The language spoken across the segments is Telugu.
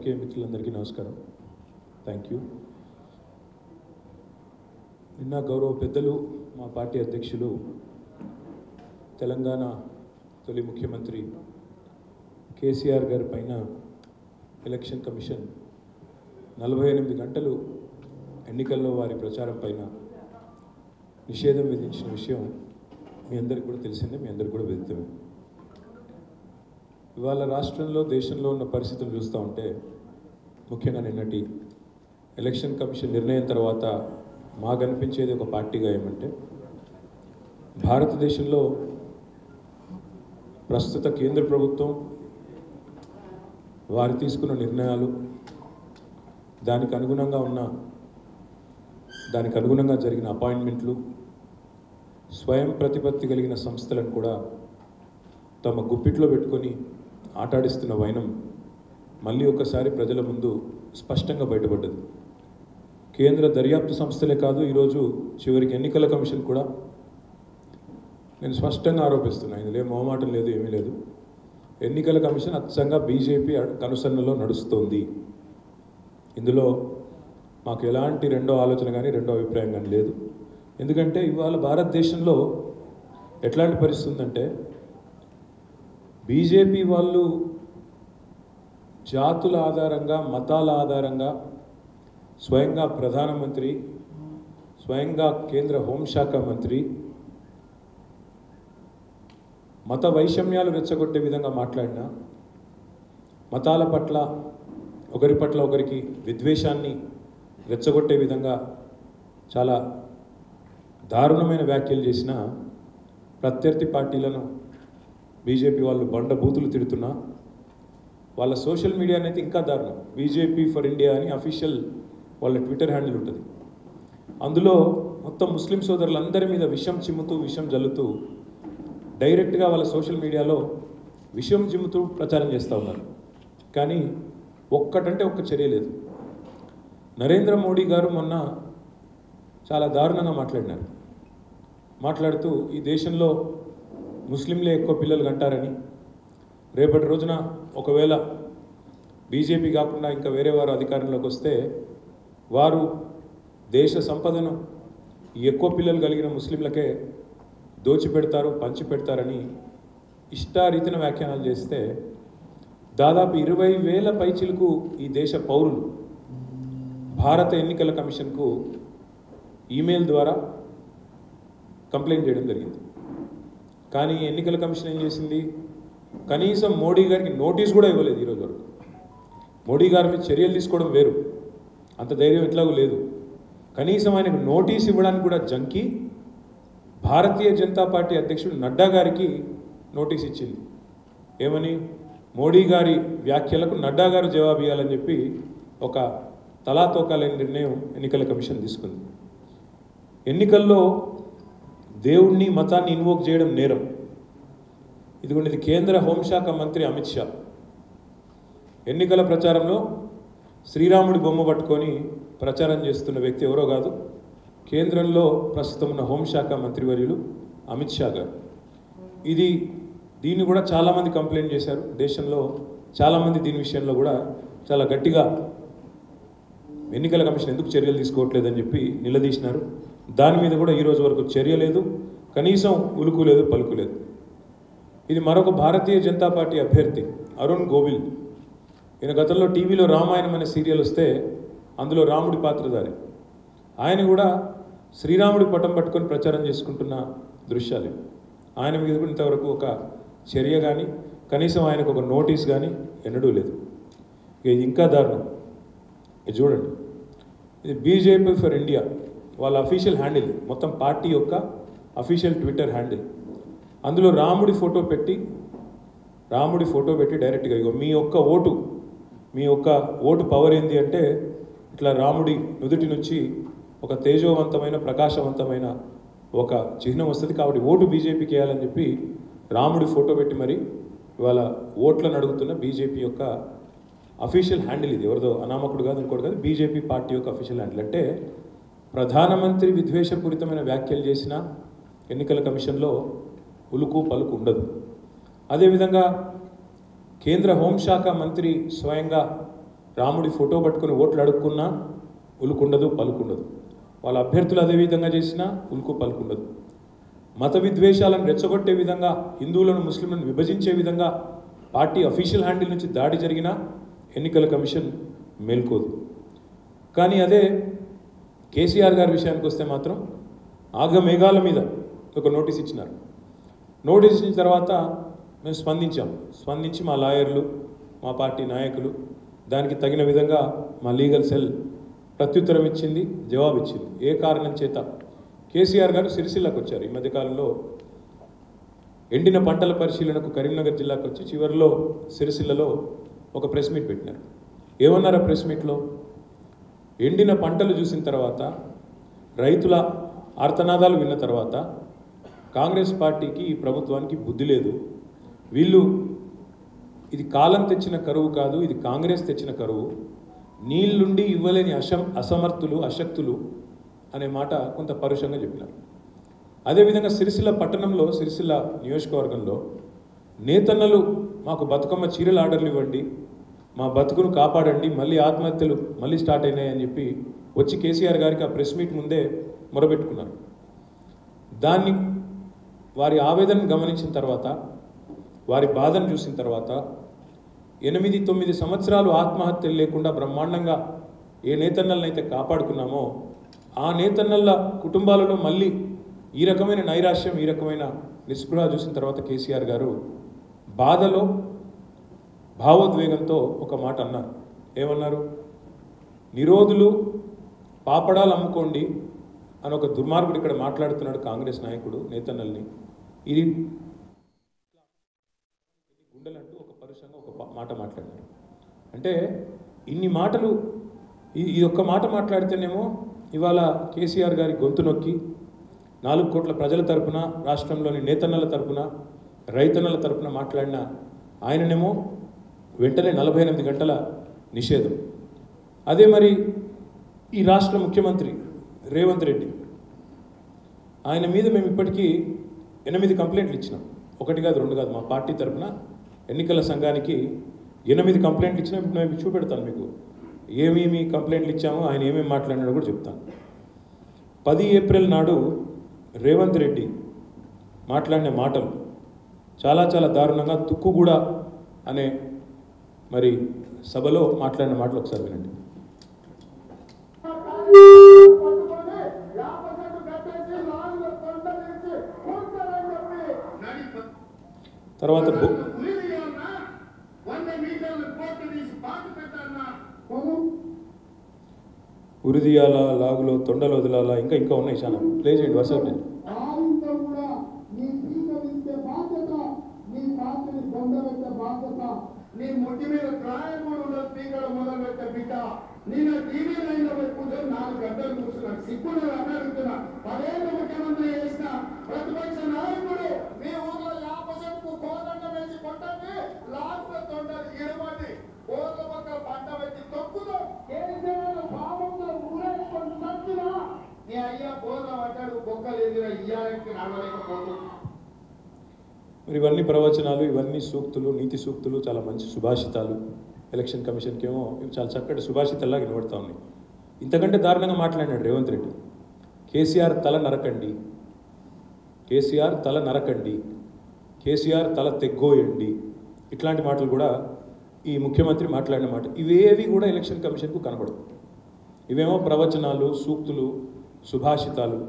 పాత్రికేయ మిత్రులందరికీ నమస్కారం. Thank you. నిన్న గౌరవ పెద్దలు మా పార్టీ అధ్యక్షులు తెలంగాణ తొలి ముఖ్యమంత్రి కేసీఆర్ గారి పైన ఎలక్షన్ కమిషన్ 48 గంటలు ఎన్నికల్లో వారి ప్రచారం పైన నిషేధం విధించిన విషయం మీ అందరికీ కూడా తెలిసిందే, మీ అందరికీ కూడా విదితమే. ఇవాళ రాష్ట్రంలో దేశంలో ఉన్న పరిస్థితులు చూస్తూ ఉంటే ముఖ్యంగా నిన్నటి ఎలక్షన్ కమిషన్ నిర్ణయం తర్వాత మాకు అనిపించేది ఒక పార్టీగా ఏమంటే భారతదేశంలో ప్రస్తుత కేంద్ర ప్రభుత్వం వారు తీసుకున్న నిర్ణయాలు దానికి అనుగుణంగా జరిగిన అపాయింట్మెంట్లు స్వయం ప్రతిపత్తి కలిగిన సంస్థలను కూడా తమ గుప్పిట్లో పెట్టుకొని ఆటాడిస్తున్న వైనం మళ్ళీ ఒకసారి ప్రజల ముందు స్పష్టంగా బయటపడ్డది. కేంద్ర దర్యాప్తు సంస్థలే కాదు, ఈరోజు చివరికి ఎన్నికల కమిషన్ కూడా నేను స్పష్టంగా ఆరోపిస్తున్నాను, ఇందులో మొహమాటం లేదు, ఏమీ లేదు. ఎన్నికల కమిషన్ అచ్చంగా బీజేపీ కనుసన్నలో నడుస్తోంది. ఇందులో మాకు ఎలాంటి రెండో ఆలోచన కానీ రెండో అభిప్రాయం కానీ లేదు. ఎందుకంటే ఇవాళ భారతదేశంలో ఎట్లాంటి పరిస్థితి ఉందంటే బీజేపీ వాళ్ళు జాతుల ఆధారంగా మతాల ఆధారంగా స్వయంగా ప్రధానమంత్రి, స్వయంగా కేంద్ర హోంశాఖ మంత్రి మత వైషమ్యాలు రెచ్చగొట్టే విధంగా మాట్లాడినా, మతాల పట్ల ఒకరి పట్ల ఒకరికి విద్వేషాన్ని రెచ్చగొట్టే విధంగా చాలా దారుణమైన వ్యాఖ్యలు చేసిన ప్రత్యర్థి పార్టీలను బీజేపీ వాళ్ళు బండ బూతులు తిడుతున్నా, వాళ్ళ సోషల్ మీడియా అనేది ఇంకా దారుణం. బీజేపీ ఫర్ ఇండియా అని అఫీషియల్ వాళ్ళ ట్విట్టర్ హ్యాండిల్ ఉంటుంది. అందులో మొత్తం ముస్లిం సోదరులందరి మీద విషం చిమ్ముతూ విషం జల్లుతూ డైరెక్ట్గా వాళ్ళ సోషల్ మీడియాలో విషం చిమ్ముతూ ప్రచారం చేస్తూ ఉన్నారు. కానీ ఒక్కటంటే ఒక్క చర్య లేదు. నరేంద్ర మోడీ గారు మొన్న చాలా దారుణంగా మాట్లాడుతూ ఈ దేశంలో ముస్లింలే ఎక్కువ పిల్లలు కంటారని, రేపటి రోజున ఒకవేళ బీజేపీ కాకుండా ఇంకా వేరే వారు అధికారంలోకి వస్తే వారు దేశ సంపదను ఎక్కువ పిల్లలు కలిగిన ముస్లింలకే దోచిపెడతారు, పంచిపెడతారని ఇష్టారీతిన వ్యాఖ్యానాలు చేస్తే దాదాపు 20,000 పైచిలకు ఈ దేశ పౌరులు భారత ఎన్నికల కమిషన్కు ఈమెయిల్ ద్వారా కంప్లైంట్ చేయడం జరిగింది. కానీ ఎన్నికల కమిషన్ ఏం చేసింది? కనీసం మోడీ గారికి నోటీస్ కూడా ఇవ్వలేదు. ఈరోజు వరకు మోడీ గారి మీద చర్యలు తీసుకోవడం వేరు, అంత ధైర్యం ఎట్లాగూ లేదు. కనీసం ఆయనకు నోటీస్ ఇవ్వడానికి కూడా జంకి భారతీయ జనతా పార్టీ అధ్యక్షుడు నడ్డా గారికి నోటీస్ ఇచ్చింది. ఏమని? మోడీ గారి వ్యాఖ్యలకు నడ్డా గారు జవాబు ఇవ్వాలని చెప్పి ఒక తలాతోకాలేని నిర్ణయం ఎన్నికల కమిషన్ తీసుకుంది. ఎన్నికల్లో దేవుణ్ణి మతాన్ని ఇన్వోక్ చేయడం నేరం. ఇది కేంద్ర హోంశాఖ మంత్రి అమిత్ షా ఎన్నికల ప్రచారంలో శ్రీరాముడి బొమ్మ పట్టుకొని ప్రచారం చేస్తున్న వ్యక్తి ఎవరో కాదు, కేంద్రంలో ప్రస్తుతం ఉన్న హోంశాఖ మంత్రివర్యులు అమిత్ షా గారు. దీన్ని కూడా చాలామంది కంప్లైంట్ చేశారు. దేశంలో చాలామంది దీని విషయంలో కూడా చాలా గట్టిగా ఎన్నికల కమిషన్ ఎందుకు చర్యలు తీసుకోవట్లేదని చెప్పి నిలదీసినారు. దాని మీద కూడా ఈరోజు వరకు చర్య లేదు, కనీసం ఉలుకు లేదు, పలుకు లేదు. ఇది మరొక భారతీయ జనతా పార్టీ అభ్యర్థి అరుణ్ గోవిల్. ఈయన గతంలో టీవీలో రామాయణం అనే సీరియల్ వస్తే అందులో రాముడి పాత్రధారి. ఆయన కూడా శ్రీరాముడి పటం పట్టుకొని ప్రచారం చేసుకుంటున్న దృశ్యాలు. ఆయన మీద కూడా ఇంతవరకు ఒక చర్య కానీ కనీసం ఆయనకు ఒక నోటీస్ కానీ ఎన్నడూ లేదు. ఇది ఇంకా దారుణం. ఇది చూడండి, ఇది బీజేపీ ఫర్ ఇండియా వాళ్ళ అఫీషియల్ హ్యాండిల్, మొత్తం పార్టీ యొక్క అఫీషియల్ ట్విట్టర్ హ్యాండిల్. అందులో రాముడి ఫోటో పెట్టి డైరెక్ట్గా ఇగో మీ యొక్క ఓటు పవర్ ఏంది అంటే ఇట్లా రాముడి నుదుటి నుంచి ఒక తేజోవంతమైన ప్రకాశవంతమైన ఒక చిహ్నం వస్తుంది, కాబట్టి ఓటు బీజేపీకి వేయాలని చెప్పి రాముడి ఫోటో పెట్టి మరి ఇవాళ ఓట్లను అడుగుతున్న బీజేపీ యొక్క అఫీషియల్ హ్యాండిల్. ఇది ఎవరిదో అనామకుడు కాదు, ఇంకోటి కాదు, బీజేపీ పార్టీ యొక్క అఫీషియల్ హ్యాండిల్. అంటే ప్రధానమంత్రి విద్వేషపూరితమైన వ్యాఖ్యలు చేసిన ఎన్నికల కమిషన్లో ఉలుకు పలుకు ఉండదు. అదేవిధంగా కేంద్ర హోంశాఖ మంత్రి స్వయంగా రాముడి ఫోటో పట్టుకొని ఓట్లు అడుక్కున్నా ఉలుకుండదు పలుకుండదు. వాళ్ళ అభ్యర్థులు అదే విధంగా చేసినా ఉలుకు పలుకుండదు. మత విద్వేషాలను రెచ్చగొట్టే విధంగా, హిందువులను ముస్లింలను విభజించే విధంగా పార్టీ అఫీషియల్ హ్యాండిల్ నుంచి దాడి జరిగినా ఎన్నికల కమిషన్ మేల్కోదు. కానీ అదే కేసీఆర్ గారి విషయానికి వస్తే మాత్రం ఆగమేఘాల మీద ఒక నోటీస్ ఇచ్చినారు. నోటీస్ ఇచ్చిన తర్వాత మేము స్పందించి మా లాయర్లు, మా పార్టీ నాయకులు దానికి తగిన విధంగా మా లీగల్ సెల్ ప్రత్యుత్తరం ఇచ్చింది, జవాబు ఇచ్చింది. ఏ కారణం చేత కేసీఆర్ గారు సిరిసిల్లకు వచ్చారు. ఈ మధ్యకాలంలో ఎండిన పంటల పరిశీలనకు కరీంనగర్ జిల్లాకు వచ్చి చివరిలో సిరిసిల్లలో ఒక ప్రెస్ మీట్ పెట్టినారు. ఏమన్నారు ఆ ప్రెస్ మీట్లో? ఎండిన పంటలు చూసిన తర్వాత, రైతుల ఆర్తనాదాలు విన్న తర్వాత కాంగ్రెస్ పార్టీకి, ఈ ప్రభుత్వానికి బుద్ధి లేదు. వీళ్ళు ఇది కాలం తెచ్చిన కరువు కాదు, ఇది కాంగ్రెస్ తెచ్చిన కరువు. నీళ్ళుండి ఇవ్వలేని అసమర్థులు, అశక్తులు అనే మాట కొంత పరుషంగా చెప్పినారు. అదేవిధంగా సిరిసిల్ల పట్టణంలో, సిరిసిల్ల నియోజకవర్గంలో నేతన్నలు మాకు బతుకమ్మ చీరల ఆర్డర్లు ఇవ్వండి, మా బతుకును కాపాడండి, మళ్ళీ ఆత్మహత్యలు మళ్ళీ స్టార్ట్ అయినాయని చెప్పి వచ్చి కేసీఆర్ గారికి ఆ ప్రెస్ మీట్ ముందే మొరబెట్టుకున్నారు. దాన్ని వారి ఆవేదనను గమనించిన తర్వాత, వారి బాధను చూసిన తర్వాత 8-9 సంవత్సరాలు ఆత్మహత్యలు లేకుండా బ్రహ్మాండంగా ఏ నేతన్నలనైతే కాపాడుకున్నామో ఆ నేతన్నల కుటుంబాలలో మళ్ళీ ఈ రకమైన నైరాశ్యం, ఈ రకమైన నిస్పృహ చూసిన తర్వాత కేసీఆర్ గారు బాధలో, భావోద్వేగంతో ఒక మాట అన్నారు. ఏమన్నారు? నిరోధులు పాపడాలు అమ్ముకోండి అని ఒక దుర్మార్గుడు ఇక్కడ మాట్లాడుతున్నాడు, కాంగ్రెస్ నాయకుడు నేతన్నల్ని. ఇది గుండెలంటూ ఒక పరుషంగా ఒక మాట మాట్లాడారు. అంటే ఇన్ని మాటలు, ఈ ఒక్క మాట మాట్లాడితేనేమో ఇవాళ కేసీఆర్ గారి గొంతు నొక్కి 4 కోట్ల ప్రజల తరపున, రాష్ట్రంలోని నేతన్నల తరపున, రైతన్నల తరపున మాట్లాడిన ఆయననేమో వెంటనే 48 గంటల నిషేధం. అదే మరి ఈ రాష్ట్ర ముఖ్యమంత్రి రేవంత్ రెడ్డి, ఆయన మీద మేము ఇప్పటికీ 8 కంప్లైంట్లు ఇచ్చినాం. 1 కాదు 2 కాదు, మా పార్టీ తరపున ఎన్నికల సంఘానికి 8 కంప్లైంట్లు ఇచ్చినా. ఇప్పుడు మేము చూపెడతాను మీకు ఏమేమి కంప్లైంట్లు ఇచ్చామో, ఆయన ఏమేమి మాట్లాడినాడో కూడా చెప్తాను. 10 ఏప్రిల్ నాడు రేవంత్ రెడ్డి మాట్లాడిన మాటలు చాలా చాలా దారుణంగా, తుక్కుగూడ అనే మరి సభలో మాట్లాడిన మాటలు ఒకసారి వినండి. తర్వాత ఉరిదియాల, లాగులో తొండలు వదిలాల, ఇంకా ఉన్నాయి చాలా. ప్లే చేయండి, వర్షం ప్లే. నీ ముట్టి మీద ప్రాయముడు పీకడం మొదలు పెట్టే బిడ్డ, నేను టీవీ లైన్లో కూర్చొని 4 గంటలు కూర్చున్నాను. సిగ్గులు అడుగుతున్నా. 10 ఏళ్ళు ముఖ్యమంత్రి చేసిన ప్రతిపక్ష నాయకుడు మీ ఊర్లో 50% కోదండ వేసి కొట్టండి, లాస్ట్ తొండలు ఇరవండి, కోర్ల పక్కన పంట పెట్టి తొక్కుతో కేసీఆర్ పాపంలో ఊరేసుకొని సచ్చినా నీ అయ్యా కోర్ల పడ్డాడు, బొక్కలు ఎదురా ఇయ్యాలకి నడవలేకపోతుంది. మరి ఇవన్నీ ప్రవచనాలు, ఇవన్నీ సూక్తులు, నీతి సూక్తులు, చాలా మంచి సుభాషితాలు. ఎలక్షన్ కమిషన్కి ఏమో ఇవి చాలా చక్కటి సుభాషితల్లా వినబడతా ఉన్నాయి. ఇంతకంటే దారుణంగా మాట్లాడినాడు రేవంత్ రెడ్డి. కేసీఆర్ తల నరకండి, కేసీఆర్ తల నరకండి, కేసీఆర్ తల తెగ్గోయండి, ఇట్లాంటి మాటలు కూడా ఈ ముఖ్యమంత్రి మాట్లాడిన మాట. ఇవేవి కూడా ఎలక్షన్ కమిషన్కు కనబడవు. ఇవేమో ప్రవచనాలు, సూక్తులు, సుభాషితాలు.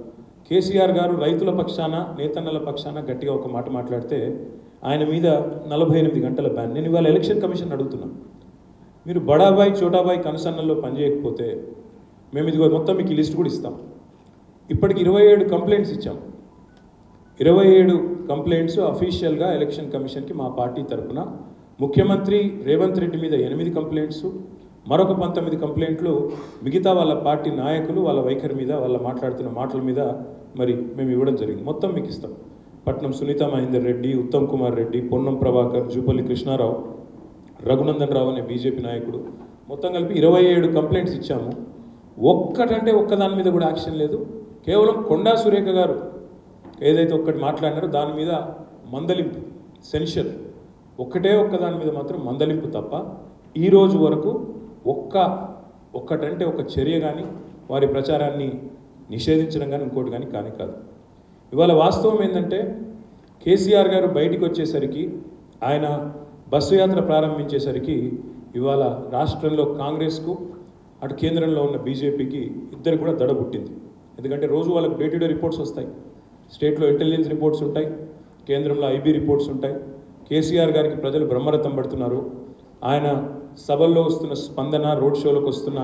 కేసీఆర్ గారు రైతుల పక్షాన, నేతన్నల పక్షాన గట్టిగా ఒక మాట మాట్లాడితే ఆయన మీద 48 గంటల బ్యాన్. నేను ఇవాళ ఎలక్షన్ కమిషన్ అడుగుతున్నాను, మీరు బడాబాయ్ చోటాబాయ్ కనుసన్నల్లో పనిచేయకపోతే మేము ఇదిగో మొత్తం మీకు ఈ లిస్ట్ కూడా ఇస్తాం. ఇప్పటికి 27 కంప్లైంట్స్ ఇచ్చాం. 27 కంప్లైంట్స్ అఫీషియల్గా ఎలక్షన్ కమిషన్కి మా పార్టీ తరఫున. ముఖ్యమంత్రి రేవంత్ రెడ్డి మీద 8 కంప్లైంట్స్, మరొక 19 కంప్లైంట్లు మిగతా వాళ్ళ పార్టీ నాయకులు, వాళ్ళ వైఖరి మీద, వాళ్ళ మాట్లాడుతున్న మాటల మీద మరి మేము ఇవ్వడం జరిగింది. మొత్తం మీకు ఇస్తాం. పట్నం సునీతా మహేందర్ రెడ్డి, ఉత్తమ్ కుమార్ రెడ్డి, పొన్నం ప్రభాకర్, జూపల్లి కృష్ణారావు, రఘునందన్ రావు అనే బీజేపీ నాయకుడు, మొత్తం కలిపి 27 కంప్లైంట్స్ ఇచ్చాము. ఒక్కటంటే ఒక్కదాని మీద కూడా యాక్షన్ లేదు. కేవలం కొండా సురేఖ గారు ఏదైతే ఒక్కటి మాట్లాడినారో దాని మీద మందలింపు, సెన్షన్, ఒక్కదాని మీద మాత్రం మందలింపు తప్ప ఈరోజు వరకు ఒక్కటంటే ఒక చర్య కానీ వారి ప్రచారాన్ని నిషేధించడం కానీ ఇంకోటి కానీ కాదు. ఇవాళ వాస్తవం ఏంటంటే కేసీఆర్ గారు బయటికి వచ్చేసరికి, ఆయన బస్సు యాత్ర ప్రారంభించేసరికి ఇవాళ రాష్ట్రంలో కాంగ్రెస్కు అటు కేంద్రంలో ఉన్న బీజేపీకి ఇద్దరు కూడా దడ పుట్టింది. ఎందుకంటే రోజు వాళ్ళకి డే టు డే రిపోర్ట్స్ వస్తాయి. స్టేట్లో ఇంటెలిజెన్స్ రిపోర్ట్స్ ఉంటాయి, కేంద్రంలో ఐబీ రిపోర్ట్స్ ఉంటాయి. కేసీఆర్ గారికి ప్రజలు బ్రహ్మరథం పడుతున్నారు. ఆయన సభల్లో వస్తున్న స్పందన, రోడ్ షోలకు వస్తున్న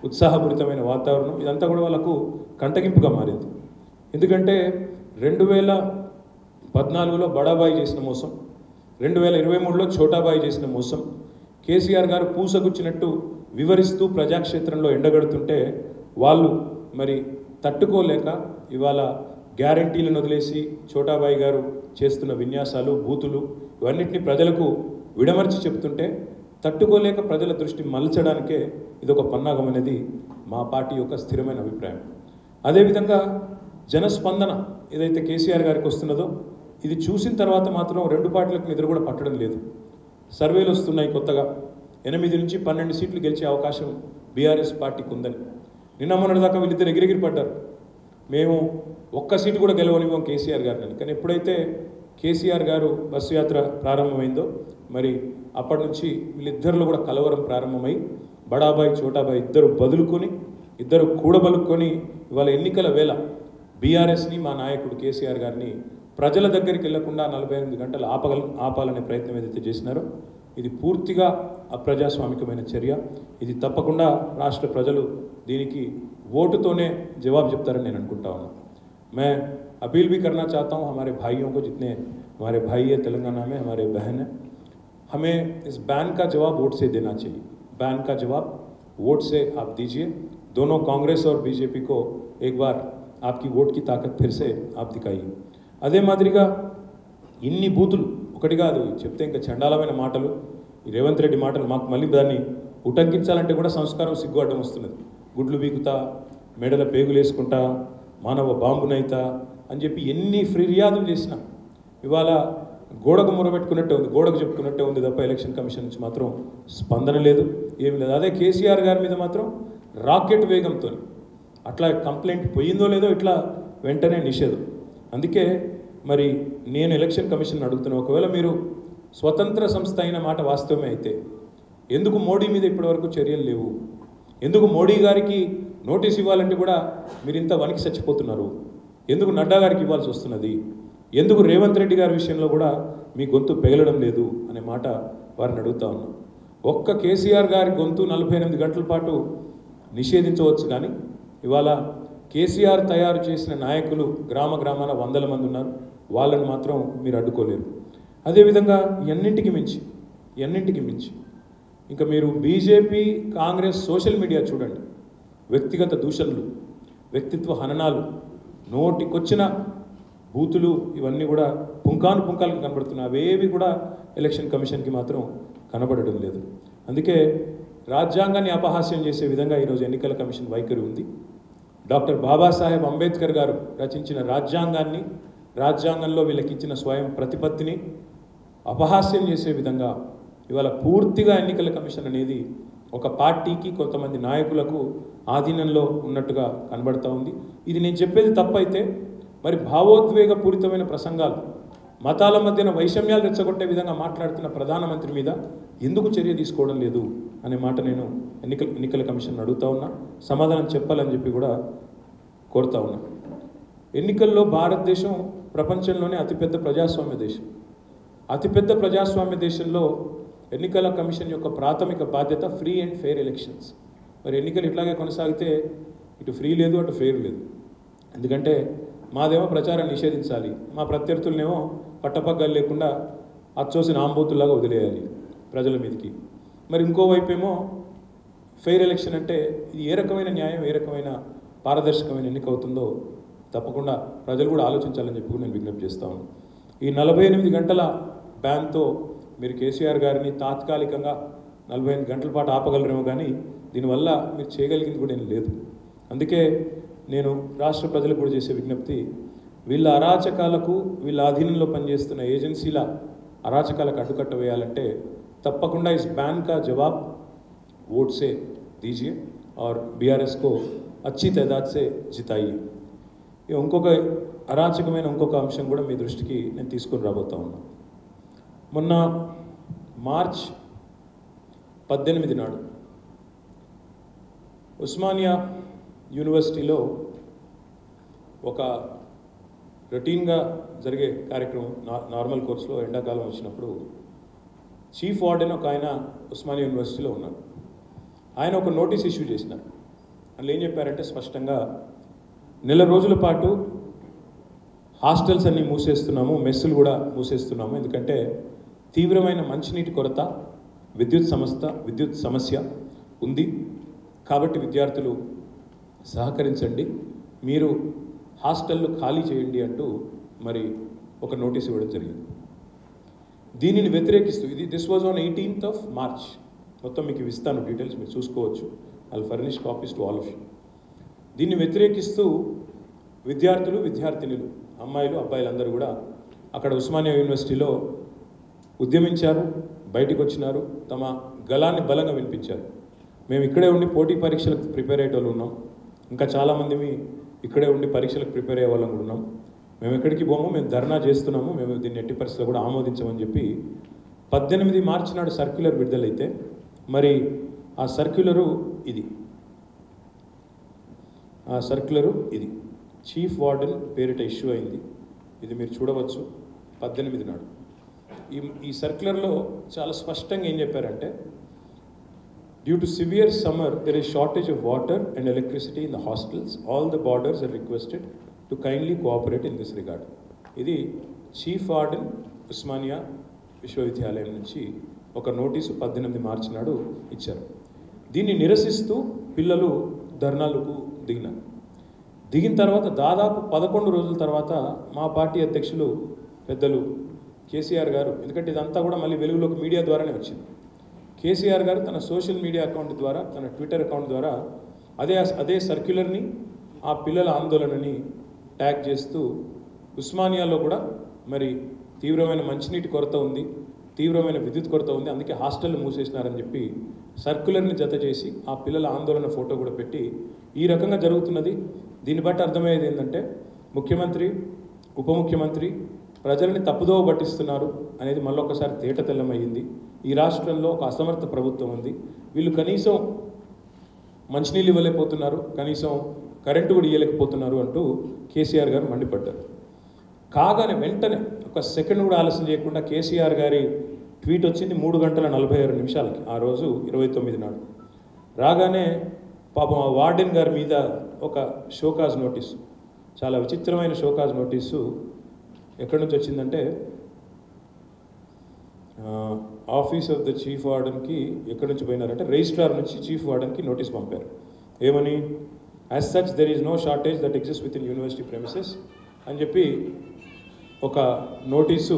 ఉత్సాహపూరితమైన వాతావరణం ఇదంతా కూడా వాళ్ళకు కంటగింపుగా మారింది. ఎందుకంటే 2014లో బడాబాయి చేసిన మోసం, 2023లో ఛోటాబాయి చేసిన మోసం కేసీఆర్ గారు పూసగుచ్చినట్టు వివరిస్తూ ప్రజాక్షేత్రంలో ఎండగడుతుంటే వాళ్ళు మరి తట్టుకోలేక ఇవాళ గ్యారంటీలను వదిలేసి ఛోటాబాయి గారు చేస్తున్న విన్యాసాలు, బూతులు ఇవన్నిటిని ప్రజలకు విడమర్చి చెప్తుంటే తట్టుకోలేక ప్రజల దృష్టి మలచడానికే ఇదొక పన్నాగం అనేది మా పార్టీ యొక్క స్థిరమైన అభిప్రాయం. అదేవిధంగా జనస్పందన ఏదైతే కేసీఆర్ గారికి వస్తున్నదో ఇది చూసిన తర్వాత మాత్రం రెండు పార్టీలకు నిద్ర కూడా పట్టడం లేదు. సర్వేలు వస్తున్నాయి కొత్తగా 8 నుంచి 12 సీట్లు గెలిచే అవకాశం బీఆర్ఎస్ పార్టీకి ఉందని. నిన్న మొన్నటిదాకా వీళ్ళిద్దరు ఎగిరెగిరి పడ్డారు, మేము ఒక్క సీటు కూడా గెలవనివ్వం కేసీఆర్ గారిని. కానీ ఎప్పుడైతే కేసీఆర్ గారు బస్సు యాత్ర ప్రారంభమైందో మరి అప్పటి నుంచి వీళ్ళిద్దరిలో కూడా కలవరం ప్రారంభమై బడాబాయి ఛోటాబాయి ఇద్దరు కూడబలుక్కొని ఇవాళ ఎన్నికల వేళ బీఆర్ఎస్ని, మా నాయకుడు కేసీఆర్ గారిని ప్రజల దగ్గరికి వెళ్లకుండా 48 గంటలు ఆపాలనే ప్రయత్నం ఏదైతే చేసినారో ఇది పూర్తిగా అప్రజాస్వామికమైన చర్య. ఇది తప్పకుండా రాష్ట్ర ప్రజలు దీనికి ఓటుతోనే జవాబు చెప్తారని నేను అనుకుంటా ఉన్నా. मैं अपील भी करना चाहता हूँ हमारे भाइयों को, जितने हमारे भाई है तेलंगाना में, हमारे बहन है, हमें इस बैन का जवाब वोट से देना चाहिए. बैन का जवाब वोट से आप दीजिए. दोनों कांग्रेस और बीजेपी को एक बार आपकी वोट की ताकत फिर से आप दिखाइए. అదే మాదిరిగా ఇన్ని బూతులు ఒకటి కాదు చెప్తే ఇంకా చండాలమైన మాటలు, ఈ రేవంత్ రెడ్డి మాటలు మాకు మళ్ళీ దాన్ని ఉటంకించాలంటే కూడా సంస్కారం సిగ్గు అడ్డం వస్తున్నది. గుడ్లు బీకుతా, మెడల పేగులు వేసుకుంటా, మానవ బాంబునైతా అని చెప్పి ఎన్ని ఫిర్యాదులు చేసినా ఇవాళ గోడకు మొరబెట్టుకున్నట్టే ఉంది, గోడకు చెప్పుకున్నట్టే ఉంది తప్ప ఎలక్షన్ కమిషన్ నుంచి మాత్రం స్పందన లేదు, ఏమి లేదు. అదే కేసీఆర్ గారి మీద మాత్రం రాకెట్ వేగంతో అట్లా కంప్లైంట్ పోయిందో లేదో ఇట్లా వెంటనే నిషేధం. అందుకే మరి నేను ఎలక్షన్ కమిషన్ అడుగుతున్నా, ఒకవేళ మీరు స్వతంత్ర సంస్థ అయిన మాట వాస్తవమే అయితే ఎందుకు మోడీ మీద ఇప్పటివరకు చర్యలు లేవు? ఎందుకు మోడీ గారికి నోటీస్ ఇవ్వాలంటే కూడా మీరు ఇంత వణికి చచ్చిపోతున్నారు? ఎందుకు నడ్డా గారికి ఇవ్వాల్సి వస్తున్నది? ఎందుకు రేవంత్ రెడ్డి గారి విషయంలో కూడా మీ గొంతు పెగలడం లేదు అనే మాట వారిని అడుగుతా ఉన్నాం. ఒక్క కేసీఆర్ గారి గొంతు 48 గంటల పాటు నిషేధించవచ్చు, కానీ ఇవాళ కేసీఆర్ తయారు చేసిన నాయకులు గ్రామాన 100 మంది ఉన్నారు, వాళ్ళని మాత్రం మీరు అడ్డుకోలేరు. అదేవిధంగా ఎన్నింటికి మించి ఇంకా మీరు బీజేపీ, కాంగ్రెస్ సోషల్ మీడియా చూడండి, వ్యక్తిగత దూషణలు, వ్యక్తిత్వ హననాలు, నోటికొచ్చిన బూతులు ఇవన్నీ కూడా పుంకాలకు కనబడుతున్నాయి. అవేవి కూడా ఎలక్షన్ కమిషన్కి మాత్రం కనబడడం లేదు. అందుకే రాజ్యాంగాన్ని అపహాస్యం చేసే విధంగా ఈరోజు ఎన్నికల కమిషన్ వైఖరి ఉంది. డాక్టర్ బాబాసాహెబ్ అంబేద్కర్ గారు రచించిన రాజ్యాంగంలో వీళ్ళకి ఇచ్చిన స్వయం ప్రతిపత్తిని అపహాస్యం చేసే విధంగా ఇవాళ పూర్తిగా ఎన్నికల కమిషన్ అనేది ఒక పార్టీకి, కొంతమంది నాయకులకు ఆధీనంలో ఉన్నట్టుగా కనబడతా ఉంది. ఇది నేను చెప్పేది తప్పైతే మరి భావోద్వేగపూరితమైన ప్రసంగాలు, మతాల మధ్యన వైషమ్యాలు రెచ్చగొట్టే విధంగా మాట్లాడుతున్న ప్రధానమంత్రి మీద ఎందుకు చర్య తీసుకోవడం లేదు అనే మాట నేను ఎన్నికల కమిషన్ అడుగుతా ఉన్నా, సమాధానం చెప్పాలని చెప్పి కూడా కోరుతా ఉన్నా. ఎన్నికల్లో భారతదేశం ప్రపంచంలోనే అతిపెద్ద ప్రజాస్వామ్య దేశం. అతిపెద్ద ప్రజాస్వామ్య దేశంలో ఎన్నికల కమిషన్ యొక్క ప్రాథమిక బాధ్యత ఫ్రీ అండ్ ఫెయిర్ ఎలక్షన్స్. మరి ఎన్నికలు ఇట్లాగే కొనసాగితే ఇటు ఫ్రీ లేదు, అటు ఫెయిర్ లేదు. ఎందుకంటే మాదేమో ప్రచారం నిషేధించాలి, మా ప్రత్యర్థులనేమో పట్టపగ్గాలు లేకుండా అచ్చోసిన ఆంబోతుల్లాగా వదిలేయాలి ప్రజల మీదకి. మరి ఇంకోవైపు ఏమో ఫెయిర్ ఎలక్షన్ అంటే ఇది ఏ రకమైన న్యాయం, ఏ రకమైన పారదర్శకమైన ఎన్నిక అవుతుందో తప్పకుండా ప్రజలు కూడా ఆలోచించాలని చెప్పి నేను విజ్ఞప్తి చేస్తా ఉన్నాను. ఈ 48 గంటల బ్యాన్తో మీరు కేసీఆర్ గారిని తాత్కాలికంగా 48 గంటల పాటు ఆపగలరేమో, కానీ దీనివల్ల మీరు చేయగలిగింది కూడా ఏం లేదు. అందుకే నేను రాష్ట్ర ప్రజలకు కూడా చేసే విజ్ఞప్తి, వీళ్ళ అరాచకాలకు, వీళ్ళ ఆధీనంలో పనిచేస్తున్న ఏజెన్సీల అరాచకాలకు అడ్డుకట్ట వేయాలంటే తప్పకుండా ఇస్ బ్యాన్ కా జవాబ్ वोट से दीजिए और बीआरएस को अच्छी तादाद से जिताइए। ये ఇంకొక అరాచకమైన ఇంకొక అంశం కూడా మీ దృష్టికి నేను తీసుకొని రాబోతా ఉన్నా. మొన్న మార్చ్ 18 నాడు ఉస్మానియా యూనివర్సిటీలో ఒక రొటీన్గా జరిగే కార్యక్రమం నార్మల్ కోర్సులో ఎండాకాలం వచ్చినప్పుడు చీఫ్ వార్డెన్ ఒక ఆయన ఉస్మానియా యూనివర్సిటీలో ఉన్నారు. ఆయన ఒక నోటీస్ ఇష్యూ చేసినారు. అందులో ఏం చెప్పారంటే స్పష్టంగా నెల రోజుల పాటు హాస్టల్స్ అన్నీ మూసేస్తున్నాము, మెస్సులు కూడా మూసేస్తున్నాము, ఎందుకంటే తీవ్రమైన మంచినీటి కొరత, విద్యుత్ సమస్య ఉంది కాబట్టి విద్యార్థులు సహకరించండి, మీరు హాస్టళ్ళు ఖాళీ చేయండి అంటూ మరి ఒక నోటీస్ ఇవ్వడం జరిగింది. దీనిని వ్యతిరేకిస్తూ this was on 18th March. మొత్తం మీకు ఇస్తాను డీటెయిల్స్, మీరు చూసుకోవచ్చు. I'll furnish copies to all of you. దీన్ని వ్యతిరేకిస్తూ విద్యార్థులు, విద్యార్థినులు, అమ్మాయిలు, అబ్బాయిలు అందరూ కూడా అక్కడ ఉస్మానియా యూనివర్సిటీలో ఉద్యమించారు, బయటికి వచ్చినారు, తమ గళాన్ని బలంగా వినిపించారు. మేము ఇక్కడే ఉండి పోటీ పరీక్షలకు ప్రిపేర్ అయ్యే వాళ్ళు ఉన్నాం, ఇంకా చాలామంది ఇక్కడే ఉండి పరీక్షలకు ప్రిపేర్ అయ్యే వాళ్ళం కూడా ఉన్నాం. మేము ఎక్కడికి పోము, మేము ధర్నా చేస్తున్నాము, మేము దీన్ని ఎట్టి పరిస్థితుల్లో కూడా ఆమోదించమని చెప్పి 18 మార్చి నాడు సర్క్యులర్ విడుదలైతే మరి ఆ సర్క్యులరు ఇది చీఫ్ వార్డెన్ పేరిట ఇష్యూ అయింది. ఇది మీరు చూడవచ్చు 18 నాడు. ఈ సర్క్యులర్లో చాలా స్పష్టంగా ఏం చెప్పారంటే, due to severe summer there is shortage of water and electricity in the hostels. All the boarders are requested to kindly cooperate in this regard. ఇది చీఫ్ వార్డెన్ ఉస్మానియా విశ్వవిద్యాలయం నుంచి ఒక నోటీసు 18 మార్చి నాడు ఇచ్చారు. దీన్ని నిరసిస్తూ పిల్లలు ధర్నాలకు దిగిన తర్వాత దాదాపు 11 రోజుల తర్వాత మా పార్టీ అధ్యక్షులు పెద్దలు కేసీఆర్ గారు, ఎందుకంటే ఇదంతా కూడా మళ్ళీ వెలుగులోకి మీడియా ద్వారానే వచ్చింది, కేసీఆర్ గారు తన సోషల్ మీడియా అకౌంట్ ద్వారా, తన ట్విట్టర్ అకౌంట్ ద్వారా అదే సర్క్యులర్ని, ఆ పిల్లల ఆందోళనని ట్యాగ్ చేస్తూ ఉస్మానియాలో కూడా మరి తీవ్రమైన మంచినీటి కొరత ఉంది, తీవ్రమైన విద్యుత్ కొరత ఉంది, అందుకే హాస్టల్ మూసేసినారని చెప్పి సర్క్యులర్ని జత చేసి ఆ పిల్లల ఆందోళన ఫోటో కూడా పెట్టి ఈ రకంగా జరుగుతున్నది. దీన్ని బట్టి అర్థమయ్యేది ఏంటంటే ముఖ్యమంత్రి, ఉప ముఖ్యమంత్రి ప్రజల్ని తప్పుదోవ పట్టిస్తున్నారు అనేది మళ్ళొకసారి తేటతెల్లమయ్యింది. ఈ రాష్ట్రంలో ఒక అసమర్థ ప్రభుత్వం ఉంది, వీళ్ళు కనీసం మంచినీళ్ళు ఇవ్వలేకపోతున్నారు, కనీసం కరెంటు కూడా ఇవ్వలేకపోతున్నారు అంటూ కేసీఆర్ గారు మండిపడ్డారు. కాగానే వెంటనే ఒక సెకండ్ కూడా ఆలస్యం చేయకుండా కేసీఆర్ గారి ట్వీట్ వచ్చింది 3:46 ఆ రోజు 29 నాడు. రాగానే పాపం ఆ వార్డెన్ గారి మీద ఒక షోకాజ్ నోటీసు, చాలా విచిత్రమైన షోకాజ్ నోటీసు ఎక్కడి నుంచి వచ్చిందంటే ఆఫీస్ ఆఫ్ ద చీఫ్ వార్డెన్కి ఎక్కడి నుంచి పోయినారంటే రిజిస్ట్రార్ నుంచి చీఫ్ వార్డెన్కి నోటీస్ పంపారు. ఏమని, as such there is no shortage that exist within university premises అని చెప్పి ఒక నోటీసు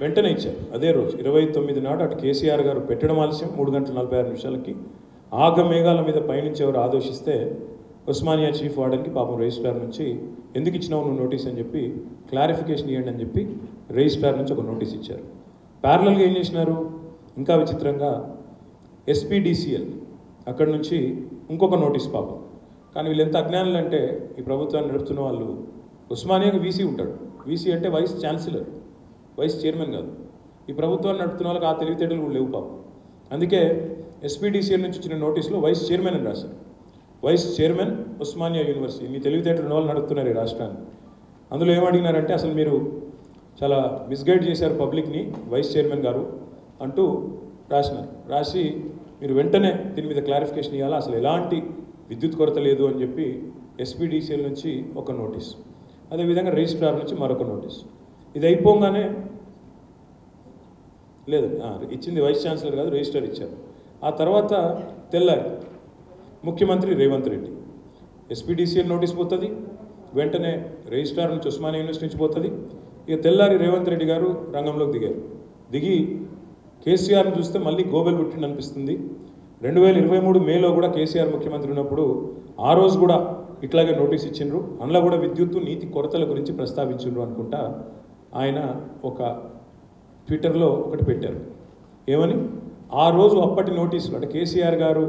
వెంటనే ఇచ్చారు. అదే రోజు 29 నాడు అటు కేసీఆర్ గారు పెట్టడం ఆలస్యం, 3:46 ఆగమేఘాల మీద పయనించి ఎవరు ఆదేశిస్తే ఉస్మానియా చీఫ్ వార్డెన్కి పాపం రిజిస్ట్రార్ నుంచి ఎందుకు ఇచ్చినావు నువ్వు నోటీస్ అని చెప్పి క్లారిఫికేషన్ ఇవ్వండి అని చెప్పి రిజిస్ట్రార్ నుంచి ఒక నోటీస్ ఇచ్చారు. ప్యారలల్గా ఏం చేసినారు, ఇంకా విచిత్రంగా ఎస్పీడీసీఎల్ అక్కడి నుంచి ఇంకొక నోటీస్ పాపం. కానీ వీళ్ళు ఎంత అజ్ఞానులు అంటే, ఈ ప్రభుత్వాన్ని నడుపుతున్న వాళ్ళు, ఉస్మానియాకి వీసీ ఉంటాడు, వీసీ అంటే వైస్ ఛాన్సలర్, వైస్ చైర్మన్ కాదు. ఈ ప్రభుత్వాన్ని నడుపుతున్న వాళ్ళకి ఆ తెలివితేటలు కూడా లేవు పాపం. అందుకే ఎస్పీడీసీఎల్ నుంచి ఇచ్చిన నోటీసులో వైస్ చైర్మన్ అని రాశారు. వైస్ చైర్మన్ ఉస్మానియా యూనివర్సిటీ, మీ తెలివితేటలు ఉన్న వాళ్ళు నడుపుతున్నారు ఈ రాష్ట్రాన్ని. అందులో ఏమడిగినారంటే, అసలు మీరు చాలా మిస్గైడ్ చేశారు పబ్లిక్ని వైస్ చైర్మన్ గారు అంటూ రాసినారు. రాసి మీరు వెంటనే దీని మీద క్లారిఫికేషన్ ఇవ్వాలా, అసలు ఎలాంటి విద్యుత్ కొరత లేదు అని చెప్పి ఎస్పీడీసీఎల్ నుంచి ఒక నోటీస్, అదేవిధంగా రిజిస్ట్రార్ నుంచి మరొక నోటీస్. ఇది అయిపోగానే లేదు ఇచ్చింది వైస్ ఛాన్సలర్ కాదు, రిజిస్ట్రార్ ఇచ్చారు. ఆ తర్వాత తెల్లారి ముఖ్యమంత్రి రేవంత్ రెడ్డి ఎస్పీడీసీఎల్ నోటీస్ పోతుంది, వెంటనే రిజిస్ట్రార్ నుంచి ఉస్మానియా యూనివర్సిటీ నుంచి పోతుంది. ఇక తెల్లారి రేవంత్ రెడ్డి గారు రంగంలోకి దిగి కేసీఆర్ని చూస్తే మళ్ళీ గోబెల్ పుట్టింది అనిపిస్తుంది. 2023 మేలో కూడా కేసీఆర్ ముఖ్యమంత్రి ఉన్నప్పుడు ఆ రోజు కూడా ఇట్లాగే నోటీస్ ఇచ్చిండ్రు, అందులో కూడా విద్యుత్తు నీతి కొరతల గురించి ప్రస్తావించిండ్రు అనుకుంటా. ఆయన ఒక ట్విట్టర్లో ఒకటి పెట్టారు, ఏమని, ఆ రోజు అప్పటి నోటీసులు అంటే కేసీఆర్ గారు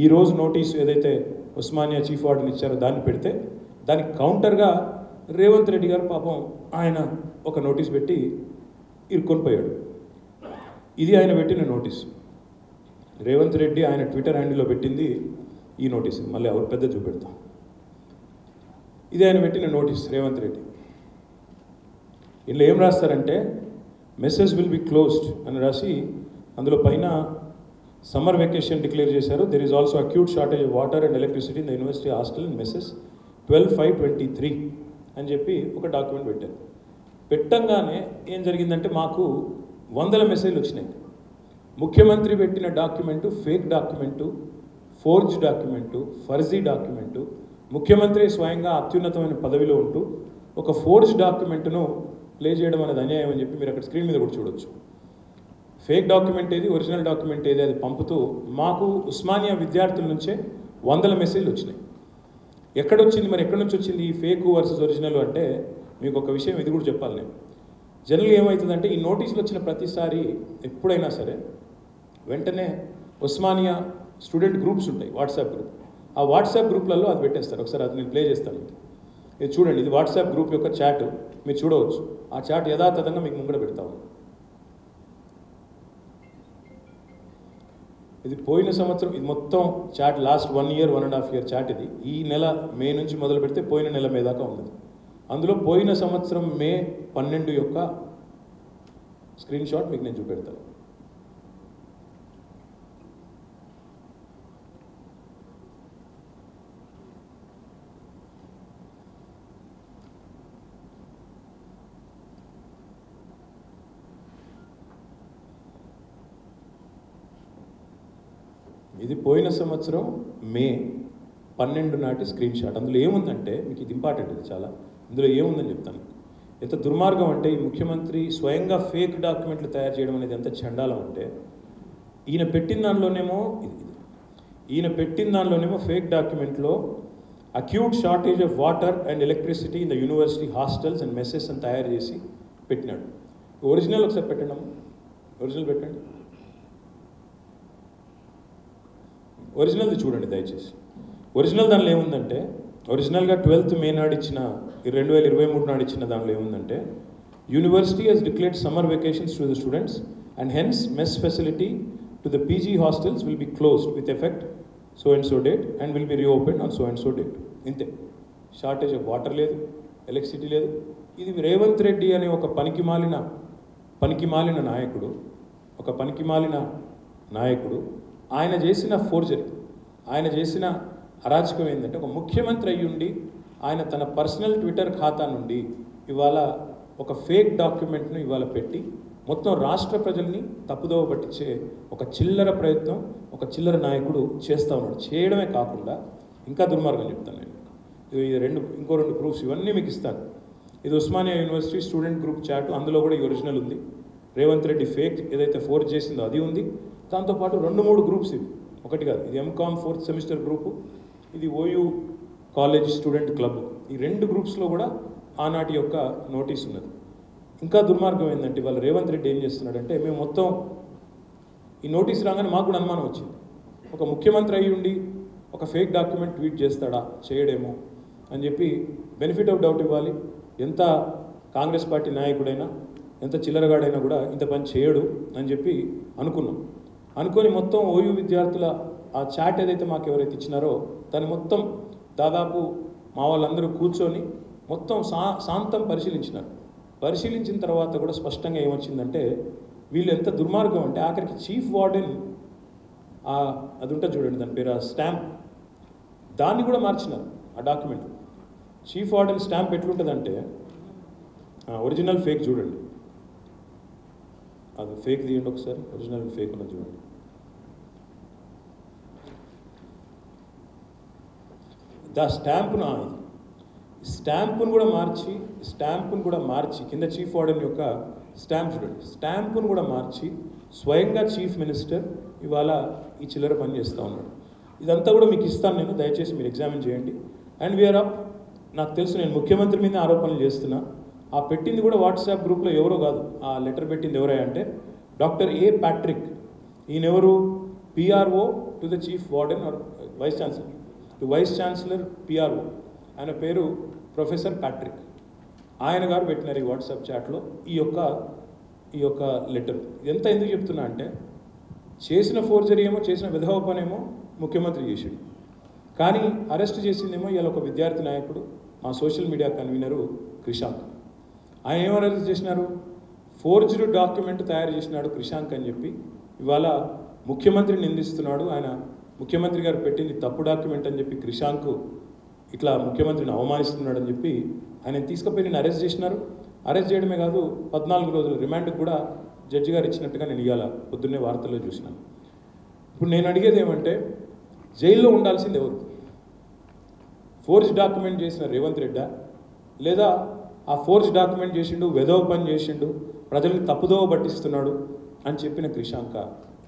ఈరోజు నోటీసు ఏదైతే ఉస్మానియా చీఫ్ వార్డెన్ ఇచ్చారో దాన్ని పెడితే దానికి కౌంటర్గా రేవంత్ రెడ్డి గారు పాపం ఆయన ఒక నోటీస్ పెట్టి ఇరుక్కొని పోయాడు. ఇది ఆయన పెట్టిన నోటీస్. రేవంత్ రెడ్డి ఆయన ట్విట్టర్ హ్యాండిల్లో పెట్టింది ఈ నోటీస్. మళ్ళీ ఎవరు పెద్ద చూపెడతాం. ఇది ఆయన పెట్టిన నోటీస్ రేవంత్ రెడ్డి. ఇందులో ఏం రాస్తారంటే మెసేజ్ విల్ బి క్లోజ్డ్ అని రాసి అందులో పైన సమ్మర్ వెకేషన్ డిక్లేర్ చేశారు. There is also acute shortage of water and electricity in the university hostel in message 12/5/23 అని చెప్పి ఒక డాక్యుమెంట్ పెట్టారు. పెట్టంగానే ఏం జరిగిందంటే మాకు వందల మెసేజ్లు వచ్చినాయి. ముఖ్యమంత్రి పెట్టిన document fake document, forge document, ఫర్జీ డాక్యుమెంటు, ముఖ్యమంత్రి స్వయంగా అత్యున్నతమైన పదవిలో ఉంటూ ఒక ఫోర్జ్ డాక్యుమెంట్ను ప్లే చేయడం అనేది అన్యాయం అని చెప్పి మీరు అక్కడ స్క్రీన్ మీద కూడా చూడొచ్చు. ఫేక్ డాక్యుమెంట్ ఏది, ఒరిజినల్ డాక్యుమెంట్ ఏది అది పంపుతూ మాకు ఉస్మానియా విద్యార్థుల నుంచే వందల మెసేజ్లు వచ్చినాయి. ఎక్కడొచ్చింది మరి, ఎక్కడి నుంచి వచ్చింది ఈ ఫేక్ వర్సెస్ ఒరిజినల్ అంటే మీకు ఒక విషయం ఇది కూడా చెప్పాలి నేను. జనరల్గా ఏమవుతుందంటే ఈ నోటీసులు వచ్చిన ప్రతిసారి ఎప్పుడైనా సరే వెంటనే ఉస్మానియా స్టూడెంట్ గ్రూప్స్ ఉంటాయి, వాట్సాప్ గ్రూప్. ఆ వాట్సాప్ గ్రూప్లలో అది పెట్టేస్తారు. ఒకసారి అది నేను ప్లే చేస్తాను. ఇది చూడండి, ఇది వాట్సాప్ గ్రూప్ యొక్క చాట్. మీరు చూడవచ్చు. ఆ చాట్ యథాతథంగా మీకు ముంగడ పెడతాము. ఇది పోయిన సంవత్సరం, ఇది మొత్తం chat last 1 year 1.5 year chat. ఇది ఈ నెల మే నుంచి మొదలు పెడితే పోయిన నెల మే దాకా ఉన్నది. అందులో పోయిన సంవత్సరం మే 12 యొక్క స్క్రీన్ షాట్ మీకు నేను చూపెడతాను. ఇది పోయిన సంవత్సరం మే 12 నాటి స్క్రీన్ షాట్. అందులో ఏముందంటే మీకు ఇది ఇంపార్టెంట్, ఇది చాలా. ఇందులో ఏముందని చెప్తాను. ఎంత దుర్మార్గం అంటే ఈ ముఖ్యమంత్రి స్వయంగా ఫేక్ డాక్యుమెంట్లు తయారు చేయడం అనేది ఎంత చండాలం అంటే ఈయన పెట్టిన దానిలోనేమో ఫేక్ డాక్యుమెంట్లో acute shortage of water and electricity in the university hostels and messes అని తయారు చేసి పెట్టినాడు. ఒరిజినల్ ఒకసారి పెట్టండి అమ్మ, ఒరిజినల్ పెట్టండి. ఒరిజినల్ది చూడండి దయచేసి. ఒరిజినల్ దానిలో ఏముందంటే ఒరిజినల్గా 12th మే నాడు ఇచ్చిన 2023 నాడు ఇచ్చిన దానిలో ఏముందంటే university has declared summer vacations to the students and hence mess facility to the PG hostels will be closed with effect so and so date and will be reopened on so and so date. ఇంతే. షార్టేజ్ ఆఫ్ వాటర్ లేదు, ఎలక్ట్రిసిటీ లేదు. ఇది రేవంత్ రెడ్డి అనే ఒక పనికిమాలిన నాయకుడు ఆయన చేసిన ఫోర్జరీ, ఆయన చేసిన అరాచకం ఏంటంటే ఒక ముఖ్యమంత్రి అయ్యుండి ఆయన తన పర్సనల్ ట్విట్టర్ ఖాతా నుండి ఇవాళ ఒక ఫేక్ డాక్యుమెంట్ను ఇవాళ పెట్టి మొత్తం రాష్ట్ర ప్రజల్ని తప్పుదోవ పట్టించే ఒక చిల్లర ప్రయత్నం ఒక చిల్లర నాయకుడు చేస్తూ ఉన్నాడు. చేయడమే కాకుండా ఇంకా దుర్మార్గం చెప్తాను నేను. ఇంకో రెండు ప్రూఫ్స్ ఇవన్నీ మీకు ఇస్తాను. ఇది Osmania university student group chat. అందులో కూడా ఈ ఒరిజినల్ ఉంది. రేవంత్ రెడ్డి ఫేక్ ఏదైతే ఫోర్జ్ చేసిందో అది ఉంది. దాంతోపాటు 2-3 గ్రూప్స్ ఇవి, ఒకటి కాదు. ఇది ఎంకామ్ 4th సెమిస్టర్ గ్రూపు, ఇది ఓయూ కాలేజ్ స్టూడెంట్ క్లబ్. ఈ 2 గ్రూప్స్లో కూడా ఆనాటి యొక్క నోటీస్ ఉన్నది. ఇంకా దుర్మార్గం ఏంటంటే వాళ్ళు రేవంత్ రెడ్డి ఏం చేస్తున్నాడంటే మేము మొత్తం ఈ నోటీస్ రాగానే మాకు కూడా అనుమానం వచ్చింది. ఒక ముఖ్యమంత్రి అయ్యి ఉండి ఒక ఫేక్ డాక్యుమెంట్ ట్వీట్ చేస్తాడా, చేయడేమో అని చెప్పి బెనిఫిట్ ఆఫ్ డౌట్ ఇవ్వాలి. ఎంత కాంగ్రెస్ పార్టీ నాయకుడైనా ఎంత చిల్లరగాడైనా కూడా ఇంత పని చేయడు అని చెప్పి అనుకొని మొత్తం ఓయూ విద్యార్థుల ఆ చాట్ ఏదైతే మాకు ఎవరైతే ఇచ్చినారో దాన్ని మొత్తం దాదాపు మా వాళ్ళందరూ కూర్చొని మొత్తం శాంతం పరిశీలించిన తర్వాత కూడా స్పష్టంగా ఏమొచ్చిందంటే వీళ్ళు ఎంత దుర్మార్గం అంటే ఆఖరికి చీఫ్ వార్డెన్ అది ఉంటుంది చూడండి, దాని పేరు స్టాంప్, దాన్ని కూడా మార్చినారు ఆ డాక్యుమెంట్. చీఫ్ వార్డెన్ స్టాంప్ ఎట్లుంటుందంటే ఒరిజినల్ ఫేక్ చూడండి, అది ఫేక్ తీయండి ఒకసారి, ఒరిజినల్ ఫేక్ ఉన్నది చూడండి. స్టాంపును కూడా మార్చి కింద చీఫ్ వార్డెన్ యొక్క స్టాంప్ చూడండి, స్టాంపును కూడా మార్చి స్వయంగా చీఫ్ మినిస్టర్ ఇవాళ ఈ చిల్లర పని చేస్తూ ఉన్నాడు. ఇదంతా కూడా మీకు ఇస్తాను నేను, దయచేసి మీరు ఎగ్జామిన్ చేయండి. And we are up. నాకు తెలుసు నేను ముఖ్యమంత్రి మీద ఆరోపణలు చేస్తున్నా. ఆ పెట్టింది కూడా వాట్సాప్ గ్రూప్లో ఎవరో కాదు. ఆ లెటర్ పెట్టింది ఎవరై అంటే డాక్టర్ ఏ ప్యాట్రిక్. ఈయనెవరు? PRO to the Chief Warden or Vice Chancellor, to Vice Chancellor PRO. ఆయన పేరు ప్రొఫెసర్ ప్యాట్రిక్. ఆయన గారు పెట్టినారు ఈ వాట్సాప్ చాట్లో ఈ యొక్క లెటర్. ఎంత ఎందుకు చెప్తున్నా అంటే, చేసిన ఫోర్జరీ ఏమో, చేసిన విధవ పనేమో ముఖ్యమంత్రి చేసాడు, కానీ అరెస్ట్ చేసిందేమో ఇవాళ ఒక విద్యార్థి నాయకుడు, మా సోషల్ మీడియా కన్వీనరు క్రిషాంక్. ఆయన ఏమో అరెస్ట్ చేసినారు, ఫోర్జ్డ్ డాక్యుమెంట్ తయారు చేసినాడు క్రిషాంక్ అని చెప్పి ఇవాళ ముఖ్యమంత్రిని నిందిస్తున్నాడు. ఆయన ముఖ్యమంత్రి గారు పెట్టింది తప్పు డాక్యుమెంట్ అని చెప్పి క్రిషాంక్ ఇట్లా ముఖ్యమంత్రిని అవమానిస్తున్నాడు అని చెప్పి ఆయన తీసుకుపోయి నేను అరెస్ట్ చేసినారు. అరెస్ట్ చేయడమే కాదు, 14 రోజుల రిమాండ్కి కూడా జడ్జి గారు ఇచ్చినట్టుగా నేను ఇవాళ పొద్దున్నే వార్తల్లో చూసినాను. ఇప్పుడు నేను అడిగేది ఏమంటే, జైల్లో ఉండాల్సింది ఎవరు? ఫోర్జ్ డాక్యుమెంట్ చేసిన రేవంత్ రెడ్డా, లేదా ఆ ఫోర్జ్ డాక్యుమెంట్ చేసిండు, వెధవ పని చేసిండు, ప్రజల్ని తప్పుదోవ పట్టిస్తున్నాడు అని చెప్పిన క్రిషాంక?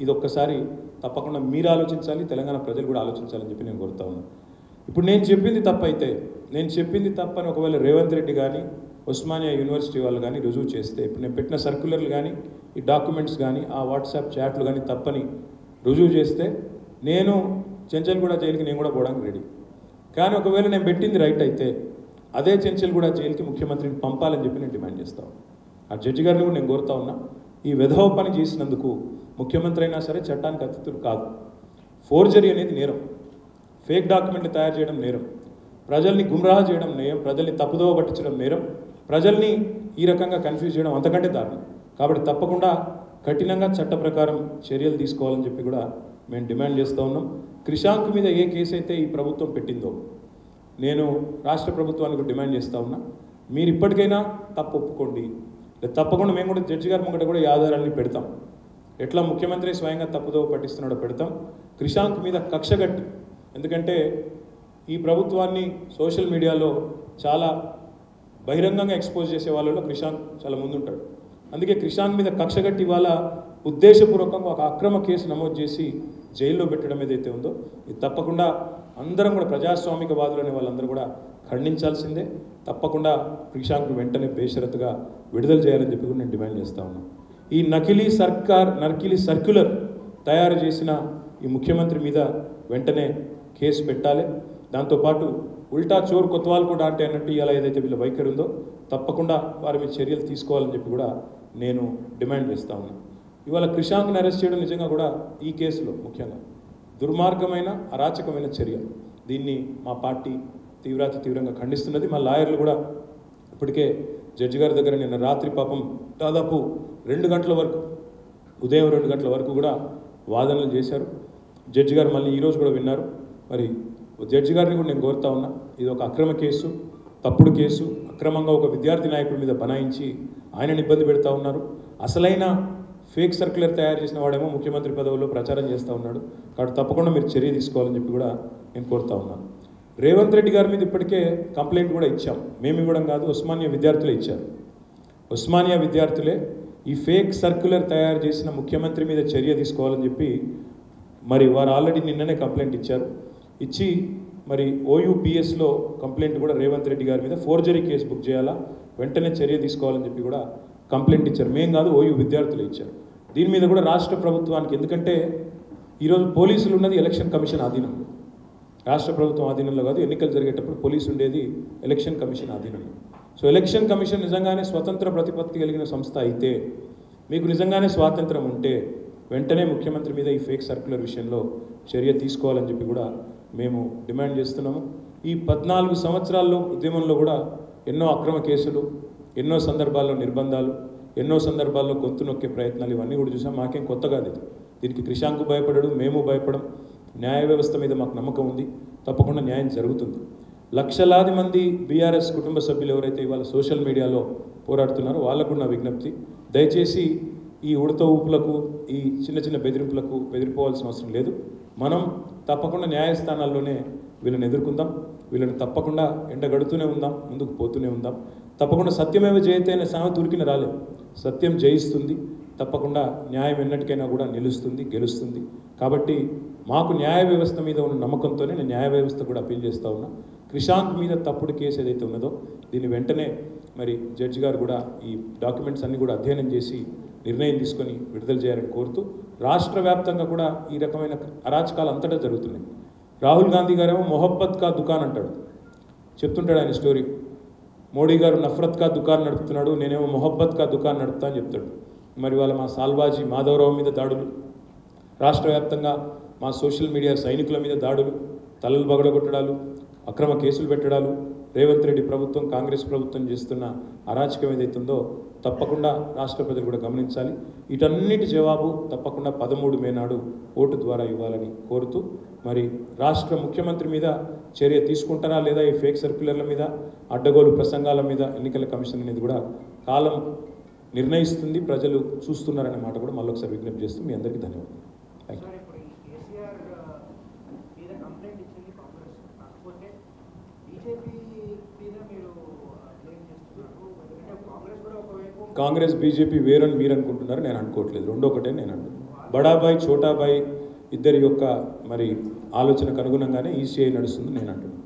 ఇది ఒక్కసారి తప్పకుండా మీరు ఆలోచించాలి, తెలంగాణ ప్రజలు కూడా ఆలోచించాలని చెప్పి నేను కోరుతా ఉన్నాను. ఇప్పుడు నేను చెప్పింది తప్పైతే, నేను చెప్పింది తప్పని ఒకవేళ రేవంత్ రెడ్డి కానీ ఉస్మానియా యూనివర్సిటీ వాళ్ళు కానీ రుజువు చేస్తే, ఇప్పుడు నేను పెట్టిన సర్క్యులర్లు కానీ ఈ డాక్యుమెంట్స్ కానీ ఆ వాట్సాప్ చాట్లు కానీ తప్పని రుజువు చేస్తే, నేను చెంచల్గూడ జైలుకి నేను కూడా పోవడానికి రెడీ. కానీ ఒకవేళ నేను పెట్టింది రైట్ అయితే అదే చెంచల్గూడ జైలుకి ముఖ్యమంత్రిని పంపాలని చెప్పి నేను డిమాండ్ చేస్తాను. ఆ జడ్జి గారిని కూడా నేను కోరుతా ఉన్నా, ఈ విధవ పని చేసినందుకు ముఖ్యమంత్రి అయినా సరే చట్టానికి అతిథులు కాదు. ఫోర్జరీ అనేది నేరం, ఫేక్ డాక్యుమెంట్లు తయారు చేయడం నేరం, ప్రజల్ని గుమ్రాహ చేయడం నేరం, ప్రజల్ని తప్పుదోవ పట్టించడం నేరం, ప్రజల్ని ఈ రకంగా కన్ఫ్యూజ్ చేయడం అంతకంటే దారుణం. కాబట్టి తప్పకుండా కఠినంగా చట్ట ప్రకారం చర్యలు తీసుకోవాలని చెప్పి కూడా మేము డిమాండ్ చేస్తూ ఉన్నాం. క్రిషాంక్ మీద ఏ కేసు అయితే ఈ ప్రభుత్వం పెట్టిందో నేను రాష్ట్ర ప్రభుత్వానికి డిమాండ్ చేస్తూ ఉన్నా, మీరు ఇప్పటికైనా తప్పు ఒప్పుకోండి. తప్పకుండా మేము కూడా జడ్జి గారి ముంగట కూడా ఈ ఆధారాన్ని పెడతాం. ఎట్లా ముఖ్యమంత్రి స్వయంగా తప్పుదోవ పట్టిస్తున్నాడో పెడతాం. క్రిషాంక్ మీద కక్షగట్టి, ఎందుకంటే ఈ ప్రభుత్వాన్ని సోషల్ మీడియాలో చాలా బహిరంగంగా ఎక్స్పోజ్ చేసే వాళ్ళలో క్రిషాంక్ చాలా ముందుంటాడు. అందుకే క్రిషాంక్ మీద కక్షగట్టి ఇవాళ ఉద్దేశపూర్వకంగా ఒక అక్రమ కేసు నమోదు చేసి జైల్లో పెట్టడం ఏదైతే ఉందో, ఇది తప్పకుండా అందరం కూడా ప్రజాస్వామికవాదులు అనే వాళ్ళందరూ కూడా ఖండించాల్సిందే. తప్పకుండా క్రిషాంక్ను వెంటనే బేషరతుగా విడుదల చేయాలని చెప్పి కూడా నేను డిమాండ్ చేస్తూ ఉన్నాను. ఈ నకిలీ సర్క్యులర్ తయారు చేసిన ఈ ముఖ్యమంత్రి మీద వెంటనే కేసు పెట్టాలి. దాంతోపాటు ఉల్టా చోర్ కొత్వాల్ కూడా అంటే అన్నట్టు ఇలా ఏదైతే వీళ్ళ వైఖరి ఉందో తప్పకుండా వారి మీద చర్యలు తీసుకోవాలని చెప్పి కూడా నేను డిమాండ్ చేస్తూ ఉన్నాను. ఇవాళ క్రిషాంక్ని అరెస్ట్ చేయడం నిజంగా కూడా ఈ కేసులో ముఖ్యంగా దుర్మార్గమైన అరాచకమైన చర్య. దీన్ని మా పార్టీ తీవ్రంగా ఖండిస్తున్నది. మా లాయర్లు కూడా ఇప్పటికే జడ్జి గారి దగ్గర నిన్న రాత్రి పాపం దాదాపు 2 గంటల వరకు, ఉదయం 2 గంటల వరకు కూడా వాదనలు చేశారు. జడ్జి గారు మళ్ళీ ఈరోజు కూడా విన్నారు. మరి జడ్జి గారిని కూడా నేను కోరుతా ఉన్నా, ఇది ఒక అక్రమ కేసు, తప్పుడు కేసు, అక్రమంగా ఒక విద్యార్థి నాయకుడి మీద బనాయించి ఆయనను ఇబ్బంది పెడతా ఉన్నారు. అసలైన ఫేక్ సర్క్యులర్ తయారు చేసిన వాడేమో ముఖ్యమంత్రి పదవిలో ప్రచారం చేస్తూ ఉన్నాడు. కాబట్టి తప్పకుండా మీరు చర్య తీసుకోవాలని చెప్పి కూడా నేను కోరుతా ఉన్నాను. రేవంత్ రెడ్డి గారి మీద ఇప్పటికే కంప్లైంట్ కూడా ఇచ్చాం. మేము ఇవ్వడం కాదు, ఉస్మానియా విద్యార్థులే ఇచ్చారు. ఉస్మానియా విద్యార్థులే ఈ ఫేక్ సర్క్యులర్ తయారు చేసిన ముఖ్యమంత్రి మీద చర్య తీసుకోవాలని చెప్పి మరి వారు ఆల్రెడీ నిన్ననే కంప్లైంట్ ఇచ్చారు. ఇచ్చి మరి OUPSలో కంప్లైంట్ కూడా రేవంత్ రెడ్డి గారి మీద ఫోర్జరీ కేసు బుక్ చేయాలా, వెంటనే చర్య తీసుకోవాలని చెప్పి కూడా కంప్లైంట్ ఇచ్చారు. మేం కాదు, OU విద్యార్థులు ఇచ్చారు. దీని మీద కూడా రాష్ట్ర ప్రభుత్వానికి, ఎందుకంటే ఈరోజు పోలీసులు ఉన్నది ఎలక్షన్ కమిషన్ ఆధీనంలో, రాష్ట్ర ప్రభుత్వం ఆధీనంలో కాదు. ఎన్నికలు జరిగేటప్పుడు పోలీసు ఉండేది ఎలక్షన్ కమిషన్ ఆధీనంలో. సో ఎలక్షన్ కమిషన్ నిజంగానే స్వతంత్ర ప్రతిపత్తి కలిగిన సంస్థ అయితే, మీకు నిజంగానే స్వాతంత్రం ఉంటే వెంటనే ముఖ్యమంత్రి మీద ఈ ఫేక్ సర్క్యులర్ విషయంలో చర్య తీసుకోవాలని చెప్పి కూడా మేము డిమాండ్ చేస్తున్నాము. ఈ 14 సంవత్సరాల్లో ఉద్యమంలో కూడా ఎన్నో అక్రమ కేసులు, ఎన్నో సందర్భాల్లో నిర్బంధాలు, ఎన్నో సందర్భాల్లో గొంతు నొక్కే ప్రయత్నాలు, ఇవన్నీ కూడా చూసాం. మాకేం కొత్త కాదు ఇది. దీనికి క్రిషాంక్ భయపడడు, మేము భయపడం. న్యాయ వ్యవస్థ మీద మాకు నమ్మకం ఉంది, తప్పకుండా న్యాయం జరుగుతుంది. లక్షలాది మంది బీఆర్ఎస్ కుటుంబ సభ్యులు ఎవరైతే ఇవాళ సోషల్ మీడియాలో పోరాడుతున్నారో వాళ్ళకు నా విజ్ఞప్తి, దయచేసి ఈ ఉడత ఊపులకు, ఈ చిన్న బెదిరింపులకు బెదిరిపోవాల్సిన అవసరం లేదు. మనం తప్పకుండా న్యాయస్థానాల్లోనే వీళ్ళని ఎదుర్కొందాం. వీళ్ళని తప్పకుండా ఎండగడుతూనే ఉందాం, ముందుకు పోతూనే ఉందాం. తప్పకుండా సత్యమేవ జయతే అనే సామెత ఉరికిన రాలేదు. సత్యం జయిస్తుంది. తప్పకుండా న్యాయం ఎన్నటికైనా కూడా నిలుస్తుంది, గెలుస్తుంది. కాబట్టి మాకు న్యాయ వ్యవస్థ మీద ఉన్న నమ్మకంతోనే నేను న్యాయ వ్యవస్థ కూడా అప్పీల్ చేస్తూ ఉన్నా. క్రిషాంక్ మీద తప్పుడు కేసు ఏదైతే ఉన్నదో దీన్ని వెంటనే మరి జడ్జి గారు కూడా ఈ డాక్యుమెంట్స్ అన్నీ కూడా అధ్యయనం చేసి నిర్ణయం తీసుకొని విడుదల చేయాలని కోరుతూ రాష్ట్ర వ్యాప్తంగా కూడా ఈ రకమైన అరాచకాలు అంతటా జరుగుతున్నాయి. రాహుల్ గాంధీ గారేమో మొహబ్బత్ కా దుకాన్ అంటాడు, చెప్తుంటాడు ఆయన స్టోరీ. మోడీ గారు నఫరత్ కా దుకాన్ నడుపుతున్నాడు, నేనేమో మొహబ్బత్ కా దుకాన్ నడుపుతా అని చెప్తాడు. మరి వాళ్ళ మా సాల్వాజీ మాధవరావు మీద దాడులు, రాష్ట్ర వ్యాప్తంగా మా సోషల్ మీడియా సైనికుల మీద దాడులు, తలలు బగలగొట్టడాలు, అక్రమ కేసులు పెట్టడాలు, రేవంత్ రెడ్డి ప్రభుత్వం కాంగ్రెస్ ప్రభుత్వం చేస్తున్న అరాచకం ఏదైతుందో తప్పకుండా రాష్ట్ర ప్రజలు కూడా గమనించాలి. వీటన్నిటి జవాబు తప్పకుండా 13 మే నాడు ఓటు ద్వారా ఇవ్వాలని కోరుతూ, మరి రాష్ట్ర ముఖ్యమంత్రి మీద చర్య తీసుకుంటారా లేదా ఈ ఫేక్ సర్క్యులర్ల మీద, అడ్డగోలు ప్రసంగాల మీద ఎన్నికల కమిషన్ అనేది కూడా కాలం నిర్ణయిస్తుంది, ప్రజలు చూస్తున్నారనే మాట కూడా మళ్ళొకసారి విజ్ఞప్తి చేస్తూ మీ అందరికీ ధన్యవాదాలు. Thank you. కాంగ్రెస్ బీజేపీ వేరని మీరు అనుకుంటున్నారు, నేను అనుకోవట్లేదు. రెండో ఒకటే నేను అంటున్నాను. బడాబాయ్ చోటాబాయ్ ఇద్దరి యొక్క మరి ఆలోచనకు అనుగుణంగానే ఈసీఐ నడుస్తుంది నేను అంటున్నాను.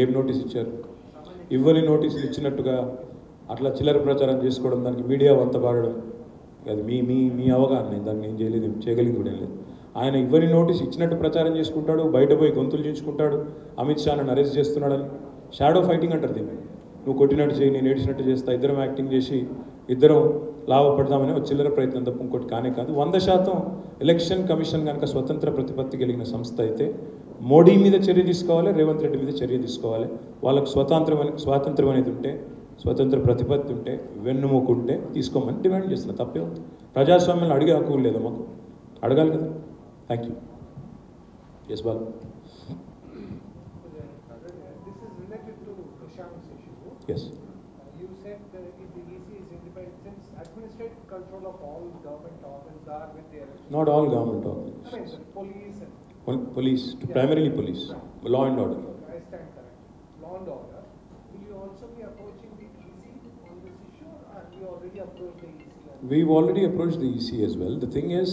ఏం నోటీస్ ఇచ్చారు? ఇవ్వని నోటీసులు ఇచ్చినట్టుగా అట్లా చిల్లర ప్రచారం చేసుకోవడం, దానికి మీడియా వంత పాడడం, అది మీ మీ మీ అవగాహన. దాన్ని నేను చేయగలిగింది కూడా ఏం లేదు. ఆయన ఇవ్వని నోటీస్ ఇచ్చినట్టు ప్రచారం చేసుకుంటాడు, బయట పోయి గొంతులు చించుకుంటాడు, అమిత్ షా నన్ను అరెస్ట్ చేస్తున్నాడని. షాడో ఫైటింగ్ అంటారు దీన్ని. నువ్వు కొట్టినట్టు చేయి, నేను ఏడిచినట్టు చేస్తా, ఇద్దరం యాక్టింగ్ చేసి ఇద్దరం లాభపడదామని ఒక చిల్లర ప్రయత్నం తప్ప ఇంకోటి కానే కాదు. 100% ఎలక్షన్ కమిషన్ కనుక స్వతంత్ర ప్రతిపత్తి కలిగిన సంస్థ అయితే మోడీ మీద చర్య తీసుకోవాలి, రేవంత్ రెడ్డి మీద చర్య తీసుకోవాలి. వాళ్ళకు స్వాతంత్రం అనేది ఉంటే, స్వతంత్ర ప్రతిపత్తి ఉంటే, వెన్నుముకుంటే తీసుకోమని డిమాండ్ చేస్తున్నా. తప్పే ఉంది. ప్రజాస్వామ్యంలో అడిగే హక్కు లేదా మాకు? అడగాలి కదా. Thank you. ఎస్ బాల్. Yes. You said that if the EC is independent, since administrative control of all government organs are with the elections. Not all government organs. I mean, the police and... Police, primarily police. Right. Law and order. I stand corrected. Law and order. Will you also be approaching the EC on this issue, or have you already approached the EC? We've already approached the EC as well. The thing is,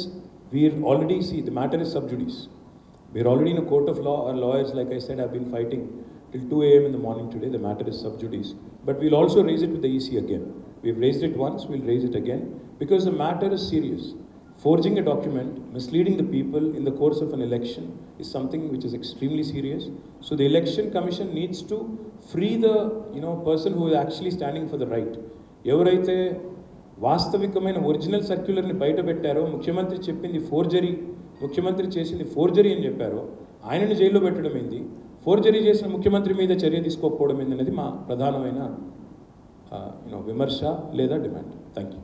we're already, the matter is sub judice. We're already in a court of law. Our lawyers, like I said, have been fighting till 2 a.m. in the morning today. The matter is sub judice. But we'll also raise it with the EC again. We've raised it once, we'll raise it again, because the matter is serious. Forging a document, misleading the people in the course of an election is something which is extremely serious. So the election commission needs to free the person who is actually standing for the right. ఎవరైతే వాస్తవికమైన ఒరిజినల్ సర్క్యులర్ని బయట పెట్టారో, ముఖ్యమంత్రి చెప్పింది ఫోర్జరీ, ముఖ్యమంత్రి చేసింది ఫోర్జరీ అని చెప్పారో, ఆయనని జైల్లో పెట్టడం ఏంది, ఫోర్జరీ చేసిన ముఖ్యమంత్రి మీద చర్య తీసుకోకపోవడం ఏందనేది మా ప్రధానమైన విమర్శ లేదా డిమాండ్. Thank you.